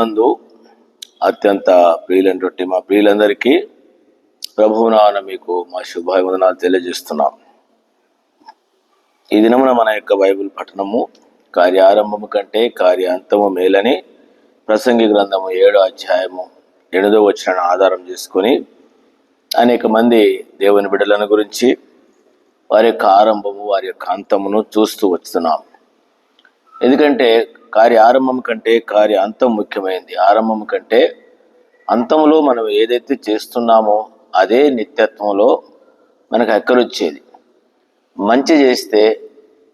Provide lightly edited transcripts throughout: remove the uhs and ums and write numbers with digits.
ప్రభునందు అత్యంత ప్రియులైనటువంటి మా ప్రియులందరికీ ప్రభువునాన మీకు మా శుభాభివందనాలు తెలియజేస్తున్నాం. ఈ దినమున మన యొక్క బైబిల్ పఠనము కార్యారంభము కంటే కార్యాంతము మేలని ప్రసంగి గ్రంథము 7వ అధ్యాయము 8వ వచనాన్ని ఆధారం చేసుకొని అనేక మంది దేవుని బిడ్డలను గురించి వారి యొక్క ఆరంభము వారి యొక్క అంతమును చూస్తూ వస్తున్నాం. ఎందుకంటే ఆరంభం కంటే అంతం ముఖ్యమైనది. ఆరంభం కంటే అంతంలో మనం ఏదైతే చేస్తున్నామో అదే నిత్యత్వంలో మనకు ఎక్కడొచ్చేది. మంచి చేస్తే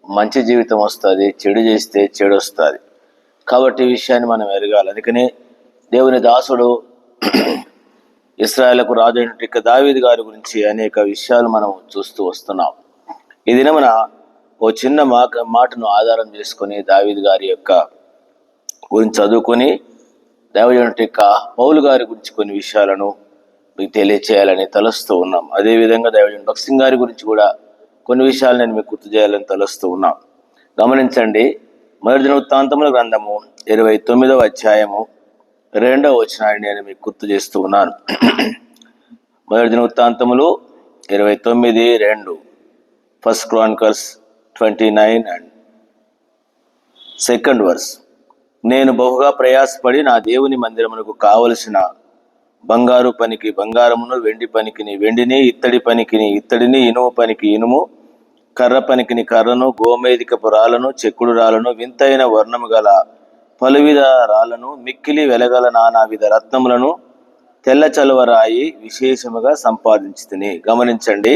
మంచి జీవితం వస్తుంది, చెడు చేస్తే చెడు వస్తుంది. కాబట్టి ఈ విషయాన్ని మనం ఎరగాలి. అందుకని దేవుని దాసుడు ఇశ్రాయేలుకు రాజు అయిన దావీదు గారి గురించి అనేక విషయాలు మనం చూస్తూ వస్తున్నాం. ఈ దినమున ఓ చిన్న మాటను ఆధారం చేసుకొని దావీదు గారి యొక్క గురించి చదువుకొని దైవజనుడి యొక్క పౌలు గారి గురించి కొన్ని విషయాలను మీకు తెలియచేయాలని తలుస్తూ ఉన్నాం. అదేవిధంగా దైవజనుడు భక్త్ సింగ్ గారి గురించి కూడా కొన్ని విషయాలు నేను మీకు గుర్తు చేయాలని తలుస్తూ ఉన్నాం. గమనించండి, మొదటి దినవృత్తాంతముల గ్రంథము 29వ అధ్యాయము 2వ వచనాన్ని నేను మీకు గుర్తు చేస్తూ ఉన్నాను. మొదటి దినవృత్తాంతములు 29:2, first Chronicles 29 and 2nd verse. నేను బహుగా ప్రయాసపడి నా దేవుని మందిరమునకు కావలసిన బంగారు పనికి బంగారమును, వెండి పనికిని వెండిని, ఇత్తడి పనికిని ఇత్తడిని, ఇనుము పనికి ఇనుము, కర్ర పనికిని కర్రను, గోమేధికపు రాళ్లను, చెక్కుడు రాళ్లను, వింతైన వర్ణము గల పలువిధ రాళ్లను, మిక్కిలి వెలగల నానావిధ రత్నములను, తెల్ల చలువరాయి విశేషముగా సంపాదించుతిని. గమనించండి,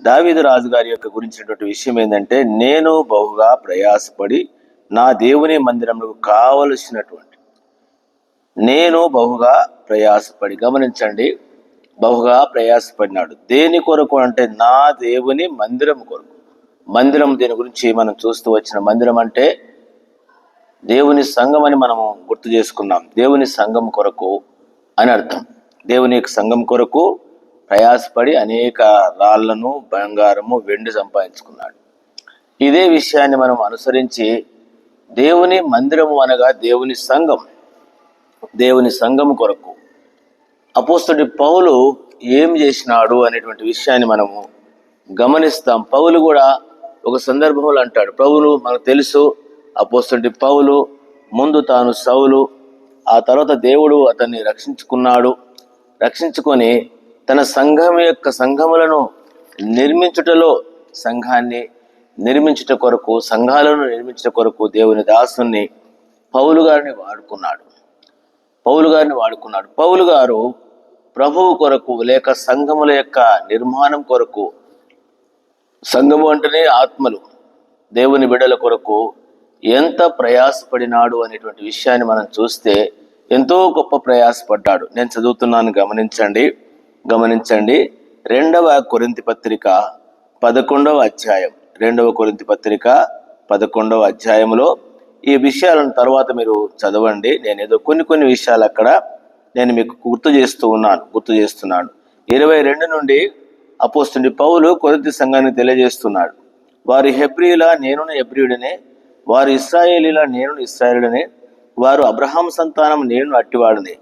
దావీదు రాజుగారి యొక్క గురించినటువంటి విషయం ఏంటంటే, నేను బహుగా ప్రయాసపడి నా దేవుని మందిరములకు కావలసినటువంటి నేను బహుగా ప్రయాసపడి, గమనించండి, బహుగా ప్రయాసపడినాడు. దేని కొరకు అంటే నా దేవుని మందిరం కొరకు. మందిరం దీని గురించి మనం చూస్తూ వచ్చిన మందిరం అంటే దేవుని సంఘం అని మనము గుర్తు చేసుకున్నాం. దేవుని సంఘం కొరకు అని అర్థం. దేవుని యొక్క సంఘం కొరకు ప్రయాసపడి అనేక రాళ్లను, బంగారము, వెండి సంపాదించుకున్నాడు. ఇదే విషయాన్ని మనం అనుసరించి దేవుని మందిరము అనగా దేవుని సంఘం, దేవుని సంఘం కొరకు అపోస్తలుడు పౌలు ఏం చేసినాడు అనేటువంటి విషయాన్ని మనము గమనిస్తాం. పౌలు కూడా ఒక సందర్భంలో అంటాడు, పౌలు మనకు తెలుసు, అపోస్తలుడు పౌలు ముందు తాను సౌలు, ఆ తర్వాత దేవుడు అతన్ని రక్షించుకొని తన సంఘములను నిర్మించుటలో, సంఘాన్ని నిర్మించుట కొరకు, సంఘాలను నిర్మించుట కొరకు దేవుని దాసుని పౌలు గారిని వాడుకున్నాడు. పౌలు గారు ప్రభువు కొరకు లేక సంఘముల యొక్క నిర్మాణం కొరకు, సంఘము అంటేనే ఆత్మలు, దేవుని బిడ్డల కొరకు ఎంత ప్రయాసపడినాడు అనేటువంటి విషయాన్ని మనం చూస్తే ఎంతో గొప్ప ప్రయాసపడ్డాడు. నేను చదువుతున్నాను, గమనించండి. 2వ కొరింథీ పత్రిక 11వ అధ్యాయం, 2వ కొరింథీ పత్రిక 11వ అధ్యాయంలో ఈ విషయాలను తర్వాత మీరు చదవండి. నేను ఏదో కొన్ని విషయాలు అక్కడ నేను మీకు గుర్తు చేస్తున్నాను. 22 నుండి అపోస్తలుడు పౌలు కొరింథీ సంఘానికి తెలియజేస్తున్నాడు. వారి హెబ్రీయుల, నేను హెబ్రీయుడనే, వారు ఇశ్రాయేలీల, నేను ఇశ్రాయేలుడనే, వారు అబ్రహాం సంతానం, నేను అట్టివాడనే,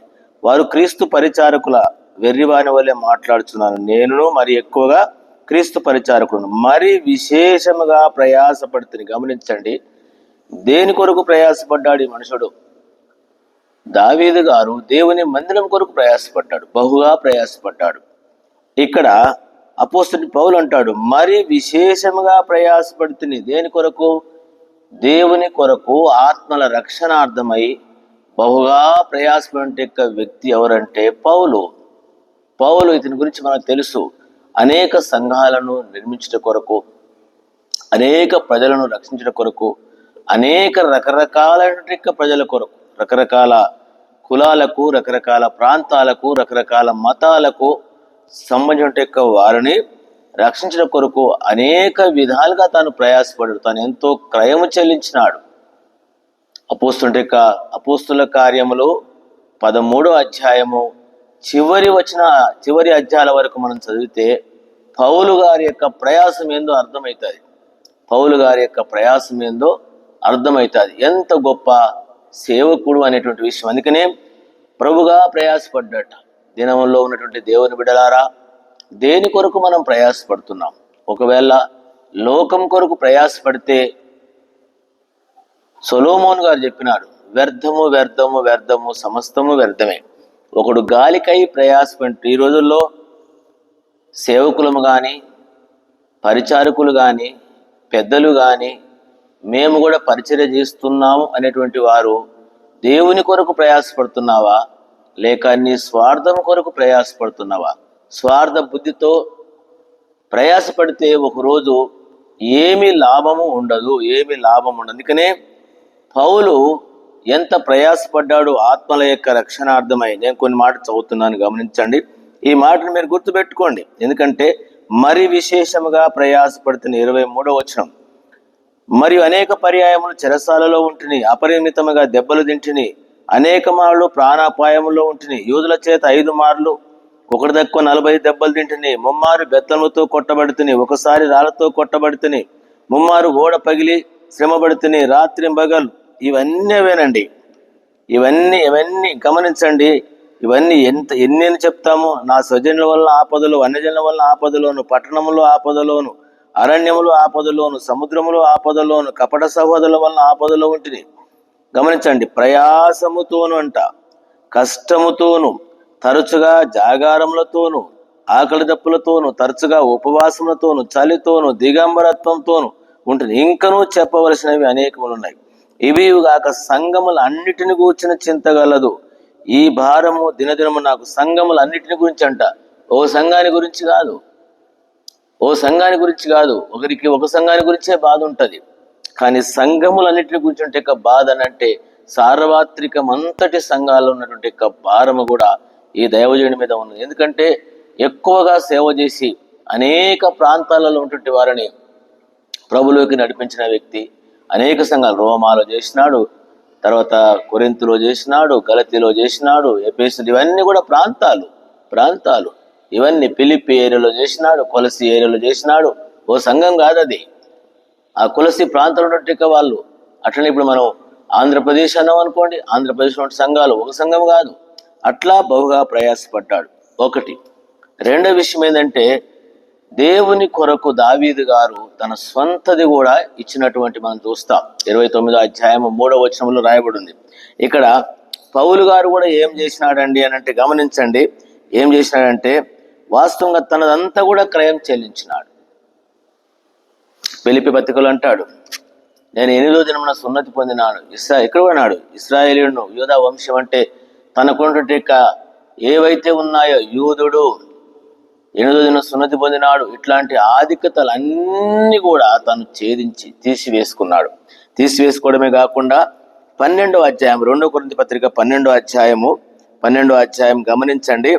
వారు క్రీస్తు పరిచారకుల వెర్రివాని వల్లే మాట్లాడుతున్నాను, నేను మరి ఎక్కువగా క్రీస్తు పరిచారకులను, మరి విశేషముగా ప్రయాసపడుతుంది. గమనించండి, దేని కొరకు ప్రయాసపడ్డాడు ఈ మనుషుడు? దావీదు గారు దేవుని మందిరం కొరకు ప్రయాసపడ్డాడు, బహుగా ప్రయాసపడ్డాడు. ఇక్కడ అపోస్తలుడు పౌలు అంటాడు, మరి విశేషముగా ప్రయాసపడుతుంది. దేని కొరకు? దేవుని కొరకు, ఆత్మల రక్షణార్థమై బహుగా ప్రయాసపడే వ్యక్తి ఎవరంటే పౌలు. ఇతని గురించి మనకు తెలుసు. అనేక సంఘాలను నిర్మించుట కొరకు, అనేక ప్రజలను రక్షించడం కొరకు, అనేక రకరకాలైన ప్రజల కొరకు, రకరకాల కులాలకు, రకరకాల ప్రాంతాలకు, రకరకాల మతాలకు సంబంధించిన వారిని రక్షించడం కొరకు అనేక విధాలుగా తాను ప్రయాసపడ్డాడు. తాను ఎంతో క్రయము చెల్లించినాడు. అపోస్తుల కార్యములు 13వ అధ్యాయము చివరి అధ్యాయాల వరకు మనం చదివితే పౌలు గారి యొక్క ప్రయాసం ఏందో అర్థమవుతుంది. ఎంత గొప్ప సేవకుడు అనేటువంటి విషయం. అందుకనే ప్రభుగా ప్రయాసపడ్డట. దినంలో ఉన్నటువంటి దేవుని బిడ్డలారా, దేని కొరకు మనం ప్రయాసపడుతున్నాం? ఒకవేళ లోకం కొరకు ప్రయాసపడితే సొలొమోను గారు చెప్పినాడు, వ్యర్థము వ్యర్థము వ్యర్థము సమస్తము వ్యర్థమే. ఒకడు గాలికై ప్రయాసపడి, ఈ రోజుల్లో సేవకులము కానీ, పరిచారకులు కానీ, పెద్దలు కానీ, మేము కూడా పరిచర్య చేస్తున్నాము అనేటువంటి వారు దేవుని కొరకు ప్రయాసపడుతున్నావా, లేక నీ స్వార్థం కొరకు ప్రయాసపడుతున్నావా? స్వార్థ బుద్ధితో ప్రయాసపడితే ఒకరోజు ఏమి లాభము ఉండదు. అందుకనే పౌలు ఎంత ప్రయాసపడ్డాడు ఆత్మల యొక్క రక్షణార్థమై. నేను కొన్ని మాటలు చదువుతున్నాను, గమనించండి. ఈ మాటను మీరు గుర్తుపెట్టుకోండి. ఎందుకంటే మరి విశేషముగా ప్రయాసపడుతున్న 23వ వచనం, మరియు అనేక పర్యాయములు చెరసాలలో ఉంటిని, అపరిమితముగా దెబ్బలు తింటిని, అనేక మార్లు ప్రాణాపాయములో ఉంటిని, యూదుల చేత 5 మార్లు ఒకటి తక్కువ 40 దెబ్బలు తింటిని, ముమ్మారు బెత్తములతో కొట్టబడితిని, ఒకసారి రాళ్లతో కొట్టబడితిని, ముమ్మారు గోడ పగిలి శ్రమపడితిని, రాత్రి పగలు. ఇవన్నీ ఇవన్నీ గమనించండి. ఇవన్నీ ఎన్ని చెప్తాము? నా స్వజనుల వల్ల ఆపదలు, అన్యజనుల వల్ల ఆపదలోను, పట్టణములో ఆపదలోను, అరణ్యములు ఆపదలోను, సముద్రములో ఆపదలోను, కపట సహోదరుల వల్ల ఆపదలో ఉంటుంది. గమనించండి, ప్రయాసముతోను అంట, కష్టముతోను, తరచుగా జాగారములతోను, ఆకలి దప్పులతోను, తరచుగా ఉపవాసములతోను, చలితోను, దిగంబరత్వంతోను ఉంటుంది. ఇంకనూ చెప్పవలసినవి అనేకములు ఉన్నాయి. ఇవి కాక సంఘములు అన్నిటిని గూర్చిన చింతగలదు. ఈ భారము దినదినము నాకు. సంఘములు అన్నిటిని గురించి అంట, ఓ సంఘాన్ని గురించి కాదు. ఒకరికి ఒక సంఘాన్ని గురించే బాధ ఉంటుంది. కానీ సంఘములన్నిటిని గురించి ఉంటే బాధ అంటే సార్వత్రికమంతటి సంఘాల్లో ఉన్నటువంటి భారము కూడా ఈ దైవజనుడి మీద ఉన్నది. ఎందుకంటే ఎక్కువగా సేవ చేసి అనేక ప్రాంతాలలో ఉన్నటువంటి వారిని ప్రభులోకి నడిపించిన వ్యక్తి. అనేక సంఘాలు, రోమాలో చేసినాడు, తర్వాత కొరింథులో చేసినాడు, గలతీలో చేసినాడు, ఎఫెసు, ఇవన్నీ కూడా ప్రాంతాలు. ఇవన్నీ ఫిలిప్పి ఏరియాలో చేసినాడు, కొలసి ఏరియాలో చేసినాడు. ఓ సంఘం కాదు అది. ఆ కొలసి ప్రాంతంలో ఉన్నట్టు వాళ్ళు. అట్లనే ఇప్పుడు మనం ఆంధ్రప్రదేశ్ అన్నాం అనుకోండి, ఆంధ్రప్రదేశ్లో ఉన్న సంఘాలు ఒక సంఘం కాదు. అట్లా బహుగా ప్రయాసపడ్డాడు. ఒకటి. రెండో విషయం ఏంటంటే, దేవుని కొరకు దావీదు గారు తన స్వంతది కూడా ఇచ్చినటువంటి మనం చూస్తాం. 29వ అధ్యాయము 3వ వచనంలో రాయబడింది. ఇక్కడ పౌలు గారు కూడా ఏం చేసినాడండి అని అంటే, గమనించండి, ఏం చేసినాడంటే వాస్తవంగా తనదంతా కూడా క్రయం చెల్లించినాడు. ఫిలిప్పీ పత్రికలో అంటాడు, నేను 8వ దినమున సున్నతి పొందినాను. ఎక్కడ ఉన్నాడు? ఇశ్రాయేలీయుడును, యూదా వంశం అంటే తనకున్నటువంటి ఏవైతే ఉన్నాయో, యూదుడు, 8వ దినం సున్నతి పొందినాడు. ఇట్లాంటి ఆధిక్యతలు అన్నీ కూడా తను ఛేదించి తీసివేసుకోవడమే కాకుండా 12వ అధ్యాయం, 2 కొరింథీ పత్రిక 12వ అధ్యాయం గమనించండి,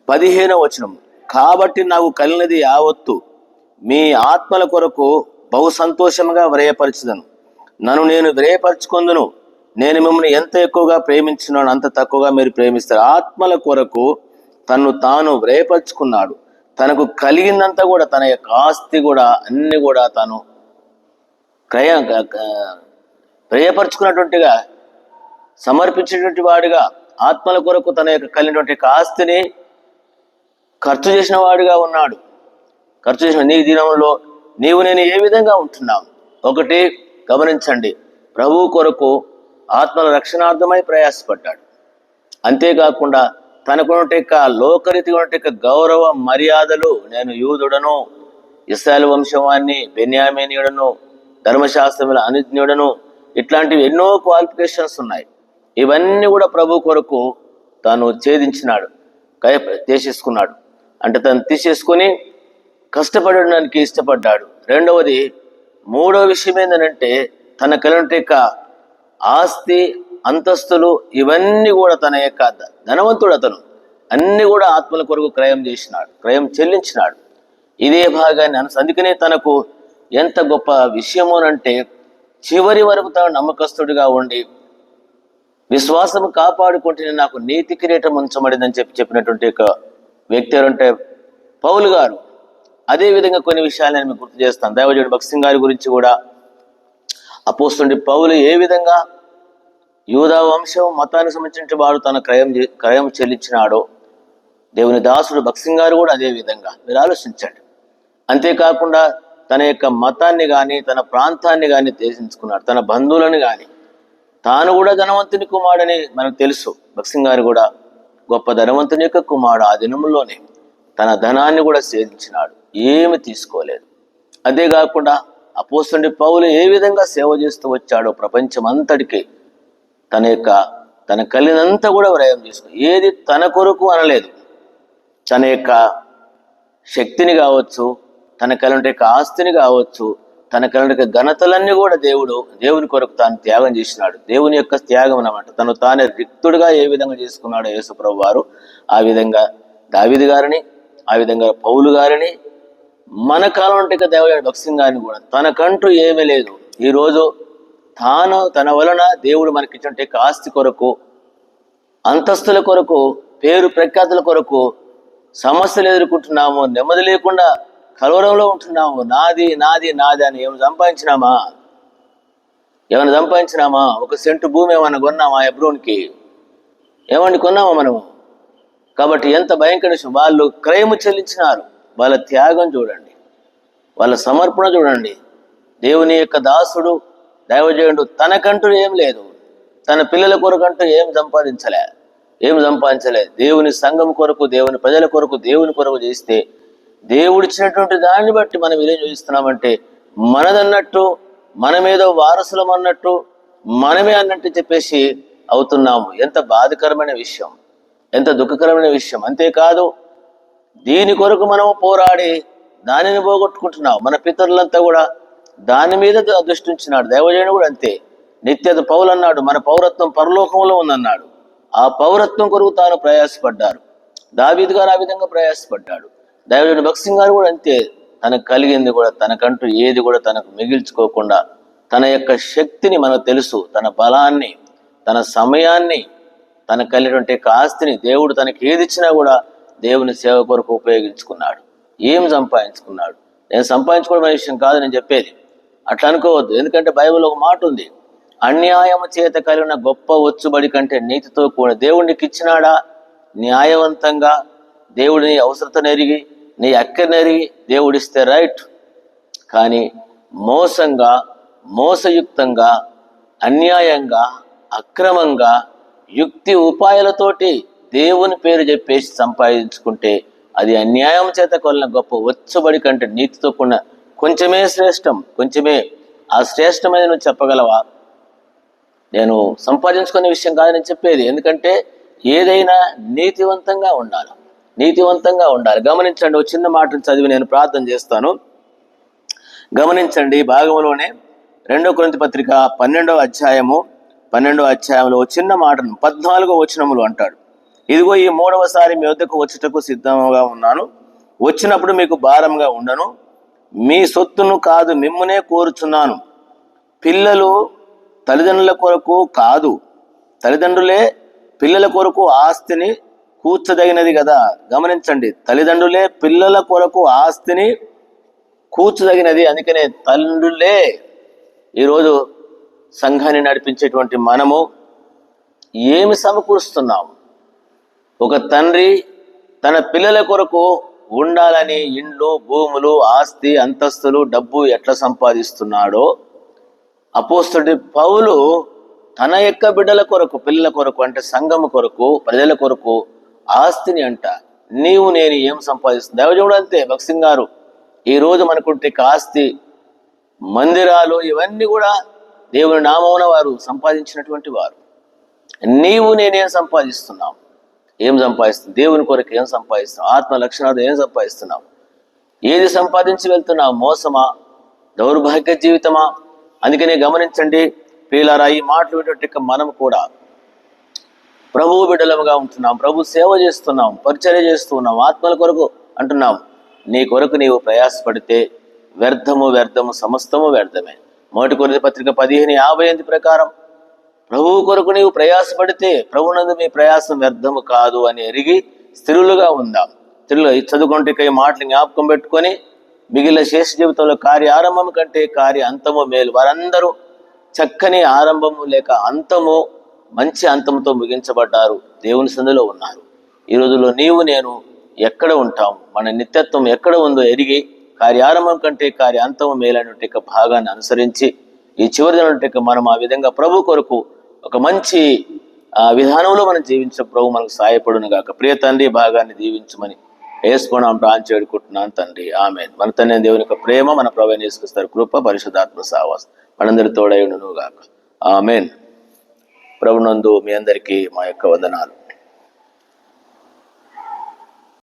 15వ వచనం, కాబట్టి నాకు కలిగినది యావత్తు మీ ఆత్మల కొరకు బహు సంతోషంగా వ్రయపరచుదను. నన్ను నేను వ్రయపరచుకొందును. నేను మిమ్మల్ని ఎంత ఎక్కువగా ప్రేమించున్నాను అంత తక్కువగా మీరు ప్రేమిస్తారు. ఆత్మల కొరకు తను తాను వ్రయపరుచుకున్నాడు. తనకు కలిగిందంతా కూడా, తన యొక్క ఆస్తి కూడా, అన్ని కూడా తాను వ్రయపరుచుకున్నటువంటిగా, సమర్పించినటువంటి వాడిగా, ఆత్మల కొరకు తన యొక్క కలిగినటువంటి ఆస్తిని ఖర్చు చేసిన వాడిగా ఉన్నాడు. నీ దినంలో నీవు నేను ఏ విధంగా ఉంటున్నావు? ఒకటి గమనించండి, ప్రభువు కొరకు ఆత్మల రక్షణార్థమై ప్రయాసపడ్డాడు. అంతేకాకుండా తనకున్నటి లోకరీతిగా ఉన్నటువంటి గౌరవ మర్యాదలు, నేను యూదుడను, ఇశ్రాయేలు వంశవాన్ని, బెన్యామీనీయుడను, ధర్మశాస్త్రముల అనుజ్ఞుడను, ఇట్లాంటివి ఎన్నో క్వాలిఫికేషన్స్ ఉన్నాయి. ఇవన్నీ కూడా ప్రభు కొరకు తాను ఛేదించినాడు, తీసేసుకున్నాడు. అంటే తను తీసేసుకొని కష్టపడడానికి ఇష్టపడ్డాడు. మూడవ విషయం ఏంటంటే, తన కలిగిన ఆస్తి, అంతస్తులు, ఇవన్నీ కూడా తన యొక్క ధనవంతుడు అతను, అన్ని కూడా ఆత్మల కొరకు క్రయం చెల్లించినాడు. ఇదే భాగాన్ని అందుకనే తనకు ఎంత గొప్ప విషయమోనంటే, చివరి వరకు తాను నమ్మకస్తుడిగా ఉండి విశ్వాసం కాపాడుకుంటే నాకు నీతి కిరీటం ఉంచబడిందని చెప్పినటువంటి ఒక వ్యక్తి ఎవరంటే పౌలు గారు. అదే విధంగా కొన్ని విషయాలు నేను మీకు గుర్తు చేస్తాను. దైవజనుడు భక్త్ సింగ్ గారి గురించి కూడా అపోస్తలుడైన పౌలు ఏ విధంగా యూదా వంశం మతానికి సంబంధించిన వాడు తన క్రయం చెల్లించినాడో, దేవుని దాసుడు భక్సింగ్ గారు కూడా అదే విధంగా. మీరు ఆలోచించండి. అంతేకాకుండా తన యొక్క మతాన్ని కానీ తన ప్రాంతాన్ని కానీ త్యజించుకున్నాడు, తన బంధువులను కానీ. తాను కూడా ధనవంతుని కుమారుడని మనకు తెలుసు. భక్సింగ్ గారు కూడా గొప్ప ధనవంతుని యొక్క కుమారుడు. ఆ దినముల్లోనే తన ధనాన్ని కూడా సేవించినాడు, ఏమి తీసుకోలేదు. అదే కాకుండా అపోస్తలుడైన పౌలు ఏ విధంగా సేవ చేస్తూ వచ్చాడో ప్రపంచం అంతటికి తన కలినంతా కూడా వ్యయం చేసుకుని, ఏది తన కొరకు అనలేదు. తన యొక్క శక్తిని కావచ్చు, తన కలిగిన ఆస్తిని కావచ్చు, తన కలిగిన ఘనతలన్నీ కూడా దేవుని కొరకు తాను త్యాగం చేసినాడు. దేవుని యొక్క త్యాగం అన్నమాట. తను తానే రిక్తుడుగా ఏ విధంగా చేసుకున్నాడో యేసుప్రభు వారు, ఆ విధంగా దావీదు గారిని, ఆ విధంగా పౌలు గారిని, మన కాలం అంటే దేవుడు భక్సింగ్ గారిని కూడా తనకంటూ ఏమీ లేదు. ఈరోజు తన వలన దేవుడు మనకిచ్చిన ఆస్తి కొరకు, అంతస్తుల కొరకు, పేరు ప్రఖ్యాతుల కొరకు సమస్యలు ఎదుర్కొంటున్నాము. నెమ్మది లేకుండా కలవరంలో ఉంటున్నాము. నాది నాది నాది అని ఏమైనా సంపాదించినామా? ఒక సెంటు భూమి ఏమన్నా కొన్నామా? హెబ్రోన్కి ఏమండి కొన్నామా మనము? కాబట్టి ఎంత భయంకర విషయం. వాళ్ళు క్రయము చెల్లించినారు. వాళ్ళ త్యాగం చూడండి, వాళ్ళ సమర్పణ చూడండి. దేవుని యొక్క దాసుడు, దైవజనుడు తనకంటూ ఏం లేదు, తన పిల్లల కొరకంటూ ఏం సంపాదించలే. దేవుని సంఘం కొరకు, దేవుని ప్రజల కొరకు, దేవుని కొరకు చేస్తే దేవుడిచ్చినటువంటి దాన్ని బట్టి మనం ఏం చూస్తున్నామంటే మనదన్నట్టు, మనమేదో వారసులం అన్నట్టు, మనమే అన్నట్టు చెప్పేసి అవుతున్నాము. ఎంత బాధకరమైన విషయం, ఎంత దుఃఖకరమైన విషయం. అంతేకాదు దీని కొరకు మనము పోరాడి దానిని పోగొట్టుకుంటున్నాం. మన పితరులంతా కూడా దాని మీద దృష్టి ఉంచినాడు. దైవజనుడు కూడా అంతే. నిత్యత పౌలు అన్నాడు, మన పౌరత్వం పరలోకంలో ఉందన్నాడు. ఆ పౌరత్వం కొరకు తాను ప్రయాసపడ్డారు. దావీదు గారు ఆ విధంగా ప్రయాసపడ్డాడు. దైవజనుడు భక్సింగ్ గారు కూడా అంతే. తనకు కలిగింది కూడా తనకంటూ ఏది కూడా తనకు మిగిల్చుకోకుండా, తన యొక్క శక్తిని మనకు తెలుసు, తన బలాన్ని, తన సమయాన్ని, తనకు కలిగినటువంటి ఆస్తిని దేవుడు తనకి ఏది ఇచ్చినా కూడా దేవుని సేవ కొరకు ఉపయోగించుకున్నాడు. ఏం సంపాదించుకున్నాడు? నేను సంపాదించుకోవడం విషయం కాదు నేను చెప్పేది, అట్లా అనుకోవద్దు. ఎందుకంటే బైబిల్ ఒక మాట ఉంది, అన్యాయము చేత కలిగిన గొప్ప వచ్చుబడి కంటే నీతితో కూడిన. దేవుడికి ఇచ్చినాడా న్యాయవంతంగా, దేవుడిని అవసరత నెరిగి, నీ అక్కర నెరిగి దేవుడిస్తే రైట్. కానీ మోసంగా, మోసయుక్తంగా, అన్యాయంగా, అక్రమంగా, యుక్తి ఉపాయాలతోటి దేవుని పేరు చెప్పేసి సంపాదించుకుంటే అది అన్యాయం చేత కొలిన గొప్ప వచ్చుబడి కంటే నీతితో కూడిన కొంచెమే శ్రేష్టం. కొంచెమే ఆ శ్రేష్టమైన నువ్వు చెప్పగలవా? నేను సంపాదించుకునే విషయం కాదు నేను చెప్పేది. ఎందుకంటే ఏదైనా నీతివంతంగా ఉండాలి, నీతివంతంగా ఉండాలి. గమనించండి, ఒక చిన్న మాటను చదివి నేను ప్రార్థన చేస్తాను. గమనించండి, భాగంలోనే 2 కొరింథీ పత్రిక 12వ అధ్యాయంలో ఒక చిన్న మాటను 14వ వచనములు అంటాడు, ఇదిగో ఈ 3వసారి మీ వద్దకు వచ్చుటకు సిద్ధంగా ఉన్నాను, వచ్చినప్పుడు మీకు భారంగా ఉండను, మీ సొత్తును కాదు మిమ్మునే కోరుచున్నాను. పిల్లలు తల్లిదండ్రుల కొరకు కాదు, తల్లిదండ్రులే పిల్లల కొరకు ఆస్తిని కూర్చదగినది కదా. గమనించండి, తల్లిదండ్రులే పిల్లల కొరకు ఆస్తిని కూర్చదగినది. అందుకనే తండ్రులే. ఈరోజు సంఘాన్ని నడిపించేటువంటి మనము ఏమి సమకూరుస్తున్నాం? ఒక తండ్రి తన పిల్లల కొరకు ఉండాలని ఇండ్లు, భూములు, ఆస్తి, అంతస్తులు, డబ్బు ఎట్లా సంపాదిస్తున్నాడో, అపోస్తలుడైన పౌలు తన యొక్క బిడ్డల కొరకు, పిల్లల కొరకు, అంటే సంఘము కొరకు, ప్రజల కొరకు ఆస్తిని అంట. నీవు నేను ఏం సంపాదిస్తుంది? దైవజనుడు అంతే. భక్సింగ్ గారు ఈరోజు మనకుంటే ఆస్తి, మందిరాలు, ఇవన్నీ కూడా దేవుని నామమున వారు సంపాదించినటువంటి వారు. నీవు నేనేం సంపాదిస్తున్నాం? ఏం సంపాదిస్తున్నాం? దేవుని కొరకు ఏం సంపాదిస్తున్నాం? ఆత్మ లక్షణాలు ఏం సంపాదిస్తున్నాం? ఏది సంపాదించి వెళ్తున్నావు? మోసమా? దౌర్భాగ్య జీవితమా? అందుకనే గమనించండి ప్రియులారా, ఈ మాటలు వినేటట్టు మనం కూడా ప్రభువు బిడ్డలముగా ఉంటున్నాం, ప్రభు సేవ చేస్తున్నాం, పరిచర్య చేస్తున్నాం, ఆత్మల కొరకు అంటున్నాం. నీ కొరకు నీవు ప్రయాసపడితే వ్యర్థము సమస్తము వ్యర్థమే. 1 కొరింథీ పత్రిక 15:58 ప్రకారం ప్రభువు కొరకు నీవు ప్రయాసపడితే ప్రభునందు మీ ప్రయాసం వ్యర్థము కాదు అని ఎరిగి స్థిరులుగా ఉందాం. చదువుకుంటే ఈ మాటలు జ్ఞాపకం పెట్టుకొని మిగిలిన శేష జీవితంలో కార్య ఆరంభం కంటే కార్య అంతము మేలు. వారందరూ చక్కని ఆరంభము లేక అంతము, మంచి అంతంతో ముగించబడ్డారు, దేవుని సందులో ఉన్నారు. ఈ రోజుల్లో నీవు నేను ఎక్కడ ఉంటాం, మన నిత్యత్వం ఎక్కడ ఉందో ఎరిగి కార్యారంభం కంటే కార్యాంతము మేలైనటువంటి భాగాన్ని అనుసరించి ఈ చివరి దినం మనం ఆ విధంగా ప్రభు కొరకు ఒక మంచి విధానంలో మనం జీవించిన ప్రభు మనకు సహాయపడును గాక. ప్రియ తండ్రి, భాగాన్ని దీవించమని వేసుకున్నాం ప్రాంచి వేడుకుంటున్నాను తండ్రి. ఆమేన్. మన తండ్రి దేవుని యొక్క ప్రేమ, మన ప్రభువైన యేసుక్రీస్తు కృప, పరిశుద్ధాత్మ సహవాసం మనందరి తోడై ఉండును గాక. ఆమేన్. ప్రభునందు మీ అందరికీ మా యొక్క వందనాలు.